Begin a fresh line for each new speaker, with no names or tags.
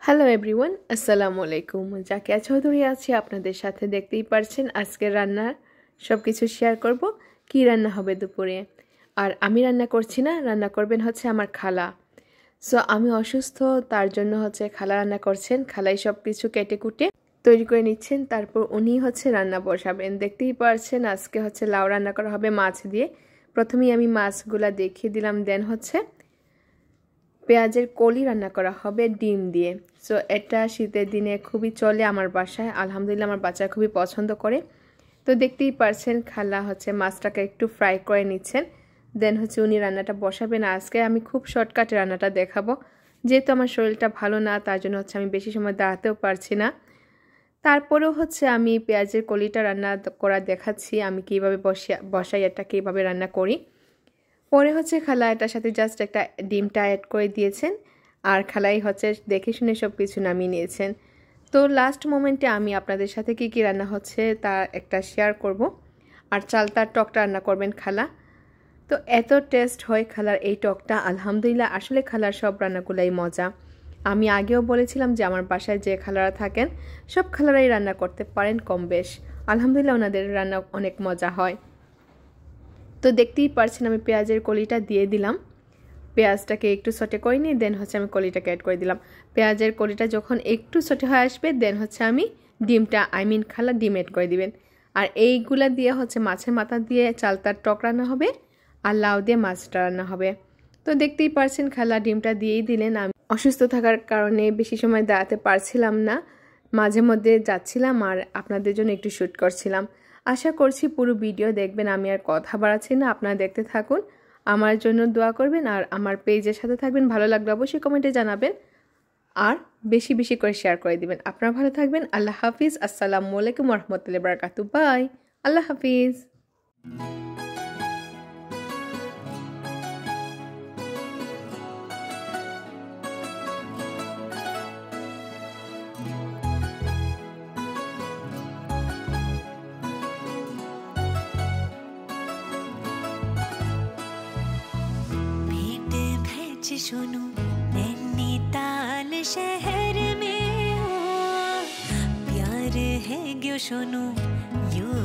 Hello everyone, আসসালামু আলাইকুম। জাকিয়া চৌধুরী আছি আপনাদের সাথে। দেখতেই পারছেন আজকে রান্নার সব কিছু শেয়ার করব। কি রান্না হবে দুপুরে। আর আমি রান্না করছি না, রান্না করবেন হচ্ছে আমার খালা। সো আমি অসুস্থ, তার জন্য হচ্ছে খালা রান্না করছেন। খালাই সব কিছু কেটে কুটে তৈরি করে নিচ্ছেন, তারপর উনি হচ্ছে রান্না বসাবেন। দেখতেই পারছেন আজকে হচ্ছে লাউ রান্না করা হবে মাছ দিয়ে। প্রথমেই আমি মাছগুলা দেখিয়ে দিলাম, দেন হচ্ছে পেঁয়াজের কলি রান্না করা হবে ডিম দিয়ে। সো এটা শীতের দিনে খুবই চলে আমার বাসায়, আলহামদুলিল্লাহ আমার বাচ্চা খুবই পছন্দ করে। তো দেখতেই পারছেন খালা হচ্ছে মাছটাকে একটু ফ্রাই করে নিচ্ছেন, দেন হচ্ছে উনি রান্নাটা বসাবেন। আজকে আমি খুব শর্টকাটে রান্নাটা দেখাবো, যেহেতু আমার শরীরটা ভালো না, তার জন্য হচ্ছে আমি বেশি সময় দাঁড়াতেও পারছি না। তারপরেও হচ্ছে আমি পেঁয়াজের কলিটা রান্না করা দেখাচ্ছি, আমি কীভাবে বসাই এটা কীভাবে রান্না করি। পরে হচ্ছে খালা এটার সাথে জাস্ট একটা ডিমটা অ্যাড করে দিয়েছেন, আর খালাই হচ্ছে দেখে শুনে সব কিছু নামিয়ে নিয়েছেন। তো লাস্ট মোমেন্টে আমি আপনাদের সাথে কি কি রান্না হচ্ছে তা একটা শেয়ার করব। আর চালতার টকটা রান্না করবেন খালা। তো এত টেস্ট হয় খালার এই টকটা, আলহামদুলিল্লাহ। আসলে খালার সব রান্নাগুলাই মজা। আমি আগেও বলেছিলাম যে আমার বাসায় যে খালারা থাকেন সব খালারাই রান্না করতে পারেন কম বেশ, আলহামদুলিল্লাহ ওনাদের রান্না অনেক মজা হয়। তো দেখতেই পারছেন আমি পেঁয়াজের কলিটা দিয়ে দিলাম, পেঁয়াজটাকে একটু সটে করে নিয়ে দেন হচ্ছে আমি কলিটাকে অ্যাড করে দিলাম। পেঁয়াজের কলিটা যখন একটু সটে হয়ে আসবে দেন হচ্ছে আমি ডিমটা খালা ডিম অ্যাড করে দিবেন। আর এইগুলা দিয়ে হচ্ছে মাছের মাথা দিয়ে চালতার টক রান্না হবে, আর লাউ দিয়ে মাছটা রান্না হবে। তো দেখতেই পারছেন খালা ডিমটা দিয়েই দিলেন। আমি অসুস্থ থাকার কারণে বেশি সময় দাঁড়াতে পারছিলাম না, মাঝে মধ্যে যাচ্ছিলাম আর আপনাদের জন্য একটু শ্যুট করছিলাম। আশা করছি পুরো ভিডিও দেখবেন, আমি আর কথা বাড়াচ্ছি না, আপনারা দেখতে থাকুন। আমার জন্য দোয়া করবেন আর আমার পেজের সাথে থাকবেন। ভালো লাগলে অবশ্যই কমেন্টে জানাবেন আর বেশি বেশি করে শেয়ার করে দিবেন। আপনারা ভালো থাকবেন। আল্লাহ হাফিজ। আসসালামু আলাইকুম ওয়া রাহমাতুল্লাহি ওয়া বারাকাতুহু। বাই। আল্লাহ হাফিজ।
सुनो नैनीताल शहर में हो, प्यार है क्यों सुनो यूं